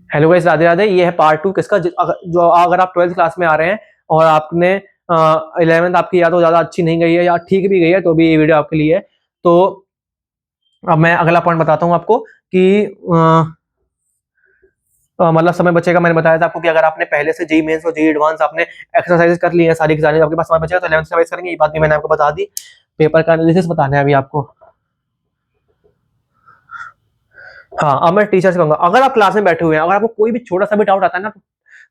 Hello guys, Radhe Radhe. ये है part 2 किसका, जो अगर आप 12th क्लास में आ रहे हैं और आपने 11th आपकी या तो ज़्यादा अच्छी नहीं गई है या ठीक भी गई है, तो भी ये वीडियो आपके लिए है। तो अब मैं अगला पॉइंट बताता हूँ आपको कि मतलब समय बचेगा। मैंने बताया था आपको कि अगर आपने पहले से जेईई मेंस और जेईई एडवांस आपने एक्सरसाइज कर ली है सारी की सारी, आपके पास समय बचेगा तो 11th से रिवाइज करेंगे। ये बात भी मैंने आपको बता दी। पेपर का एनालिसिस बताना है अभी आपको। हाँ, अब मैं टीचर से कहूंगा, अगर आप क्लास में बैठे हुए हैं, अगर आपको कोई भी छोटा सा भी डाउट आता है ना,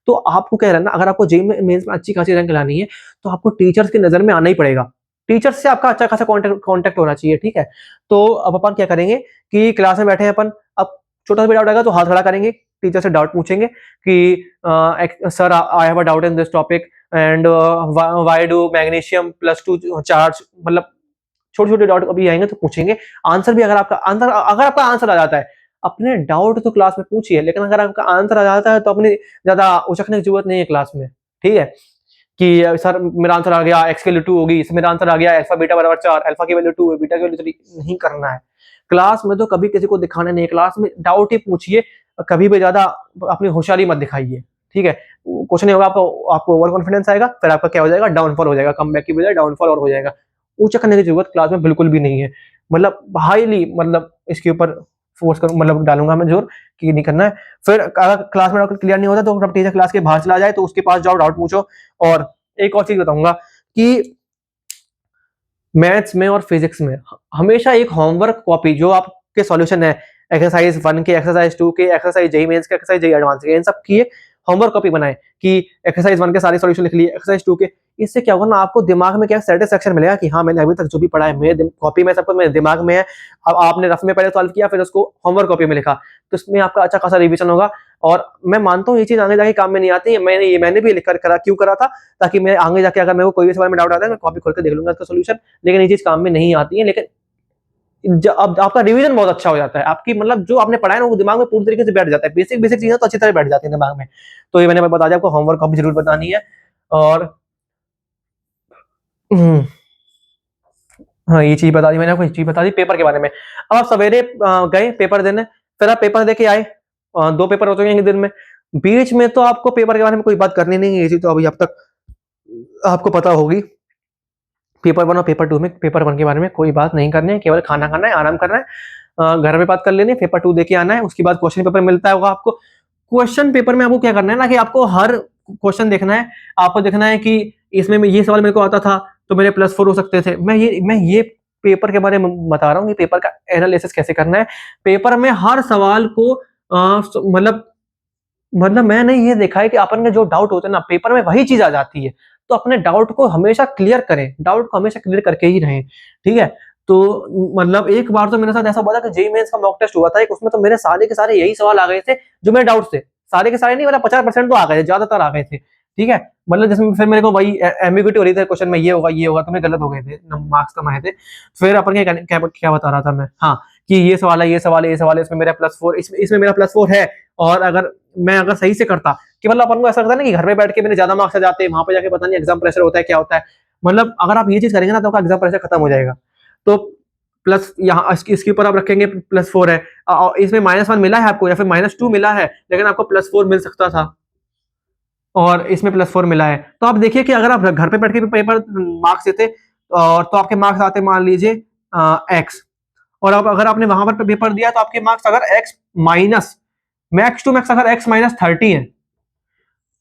तो आपको क्या करना, अगर आपको जेईई मेंस में अच्छी खासी रैंक लानी है तो आपको टीचर्स की नजर में आना ही पड़ेगा। टीचर्स से आपका अच्छा खासा कांटेक्ट होना चाहिए, ठीक है। तो अब अपन क्या करेंगे कि क्लास में बैठे हैं अपन, अब छोटा सा भी डाउट आएगा तो हाथ खड़ा करेंगे, टीचर से डाउट पूछेंगे कि sir I have a doubt in this topic and why do magnesium +2 charge, मतलब छोटे छोटे डाउट अभी आएंगे तो पूछेंगे। आंसर भी अगर आपका आंसर आ जाता है, अपने डाउट तो क्लास में पूछिए, लेकिन अगर आपका आंसर आ जाता है तो अपनी ज्यादा उचकने की जरूरत नहीं है क्लास में, ठीक है। कि सर मेरा आंसर आ गया, एक्स की वैल्यू 2 होगी, मेरा आंसर आ गया अल्फा बीटा बराबर 4, अल्फा की वैल्यू 2 है, बीटा की वैल्यू 3, नहीं करना है। क्लास में तो कभी किसी को दिखाना नहीं है, क्लास में डाउट ही पूछिए, कभी भी ज्यादा अपनी होशियारी मत दिखाइए, ठीक है। कुछ नहीं होगा, आपको ओवर कॉन्फिडेंस आएगा, फिर आपका क्या हो जाएगा, डाउनफॉल हो जाएगा, कमबैक की बजाय डाउनफॉल और हो जाएगा। ऊंचा की जरूरत क्लास में बिल्कुल भी नहीं है। मतलब हाईली, मतलब इसके ऊपर फोर्स करूँ, मतलब डालूंगा मैं जोर कि नहीं करना है। फिर अगर क्लास में डाउट क्लियर नहीं होता तो टीचर क्लास के बाहर चला जाए तो उसके पास जाओ, डाउट पूछो। और एक और चीज बताऊंगा कि मैथ्स में और फिजिक्स में हमेशा एक होमवर्क कॉपी, जो आपके सॉल्यूशन है एक्सरसाइज 1 के, एक्सरसाइज 2 के, एक्सरसाइज जेईई मेंस के, एक्सरसाइज जेईई एडवांस के, इन सब की होमवर्क कॉपी बनाए कि एक्सरसाइज 1 के सारे सॉल्यूशन लिख लिए, एक्सरसाइज 2 के। इससे क्या होगा ना, आपको दिमाग में क्या सेटिस्फेक्शन मिलेगा कि हाँ, मैंने अभी तक जो भी पढ़ा है मेरे कॉपी में, सब कुछ मेरे दिमाग में है। अब आपने रफ में पहले सॉल्व किया, फिर उसको होमवर्क कॉपी में लिखा, तो इसमें आपका अच्छा खासा रिविजन होगा। और मैं मानता हूँ ये चीज आगे जाके काम में नहीं आती है। मैंने भी लिख कर करा, क्यों करा था, ताकि मैं आगे जाके अगर मेरे को कोई भी सवाल में डाउट आता है, मैं कॉपी खोल कर देख लूंगा इसका सोल्यूशन। लेकिन ये चीज काम में नहीं आती है। लेकिन अब आपका रिवीजन बहुत अच्छा हो जाता है, आपकी मतलब जो आपने पढ़ा है ना वो दिमाग में पूरी तरीके से बैठ जाता है, बेसिक बेसिक चीजें तो अच्छी तरह बैठ जाती है दिमाग में। तो ये मैंने बता दिया आपको, होमवर्क कॉपी जरूर बतानी है। और हाँ, ये चीज बता दी मैंने आपको, ये चीज बता दी पेपर के बारे में। अब आप सवेरे गए पेपर देने, फिर आप पेपर दे के आए, 2 पेपर हो चुके हैं दिन में। बीच में तो आपको पेपर के बारे में कोई बात करनी नहीं है, ये चीज तो अभी अब तक आपको पता होगी। पेपर 1 और पेपर 2 में, पेपर 1 के बारे में कोई बात नहीं करनी है, केवल खाना खाना है, आराम करना है, घर में बात कर लेनी है। पेपर 2 देके आना है, उसके बाद क्वेश्चन पेपर मिलता होगा आपको। क्वेश्चन पेपर में आपको क्या करना है ना, कि आपको हर क्वेश्चन देखना है। आपको देखना है कि इसमें ये सवाल मेरे को आता था तो मेरे +4 हो सकते थे। मैं ये पेपर के बारे में बता रहा हूँ कि पेपर का एनालिसिस कैसे करना है। पेपर में हर सवाल को मतलब मैंने ये देखा है कि अपन में जो डाउट होते हैं ना, पेपर में वही चीज आ जाती है। तो अपने डाउट को हमेशा क्लियर करें, डाउट को हमेशा क्लियर करके ही रहें, ठीक है। तो मतलब एक बार तो मेरे साथ ऐसा हुआ था कि जेईई मेंस का मॉक टेस्ट हुआ था एक, उसमें तो मेरे सारे के सारे यही सवाल आ गए थे जो मेरे डाउट थे। सारे के सारे नहीं, मतलब 50% तो आ गए थे, ज्यादातर आ गए थे, ठीक है। मतलब जिसमें फिर मेरे को वही एम्बिग्यूटी हो रही थी क्वेश्चन में, ये होगा तो मेरे गलत हो गए थे, मार्क्स कम आए थे। फिर अपन क्या बता रहा था मैं, हाँ, कि ये सवाल है, ये सवाल है, ये सवाल है, इसमें मेरा +4, इसमें मेरा +4 है। और अगर सही से करता, कि मतलब अपन को ऐसा लगता है ना कि घर में बैठ के मेरे ज्यादा मार्क्स आ जाते हैं, वहां पे जाके पता नहीं एग्जाम प्रेशर होता है क्या होता है। मतलब अगर आप ये चीज करेंगे ना तो आपका एग्जाम प्रेशर खत्म हो जाएगा। तो प्लस यहाँ इसके ऊपर आप रखेंगे +4 है, इसमें -1 मिला है आपको या फिर -2 मिला है, लेकिन आपको +4 मिल सकता था और इसमें +4 मिला है। तो आप देखिए कि अगर आप घर पे बैठ के पेपर मार्क्स देते और तो आपके मार्क्स आते मान लीजिए x, और अब अगर आपने वहां पर पेपर दिया तो आपके मार्क्स अगर x minus max to max अगर x -30 है,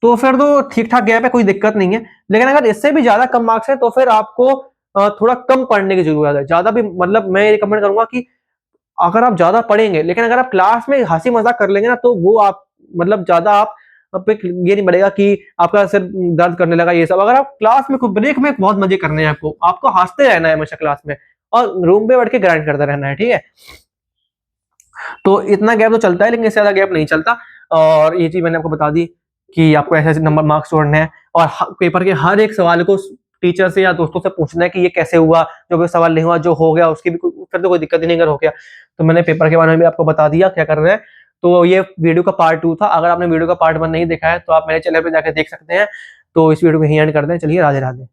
तो फिर तो ठीक ठाक गैप है, कोई दिक्कत नहीं है। लेकिन अगर इससे भी ज्यादा कम मार्क्स है तो फिर आपको थोड़ा कम पढ़ने की जरूरत है। ज्यादा भी, मतलब मैं रिकमेंड करूंगा कि अगर आप ज्यादा पढ़ेंगे, लेकिन अगर आप क्लास में हंसी मजाक कर लेंगे ना, तो वो आप मतलब ज्यादा आप पे ये नहीं बढ़ेगा कि आपका सिर दर्द करने लगा ये सब। अगर आप क्लास में ब्रेक में बहुत मजे करने हैं, आपको हंसते रहना है हमेशा क्लास में, और रूम पे बैठ के ग्राइंड करता रहना है, ठीक है। तो इतना गैप तो चलता है, लेकिन इससे ज्यादा गैप नहीं चलता। और ये चीज मैंने आपको बता दी कि आपको ऐसे ऐसे नंबर मार्क्स जोड़ने हैं, और पेपर के हर एक सवाल को टीचर से या दोस्तों से पूछना है कि ये कैसे हुआ, जो भी सवाल नहीं हुआ, जो हो गया उसकी भी फिर तो कोई दिक्कत ही नहीं अगर हो गया। तो मैंने पेपर के बारे में भी आपको बता दिया क्या करना है। तो ये वीडियो का पार्ट 2 था। अगर आपने वीडियो का पार्ट 1 नहीं देखा है तो आप मेरे चैनल पर जाकर देख सकते हैं। तो इस वीडियो को यहीं एंड करते हैं। चलिए, राधे राधे।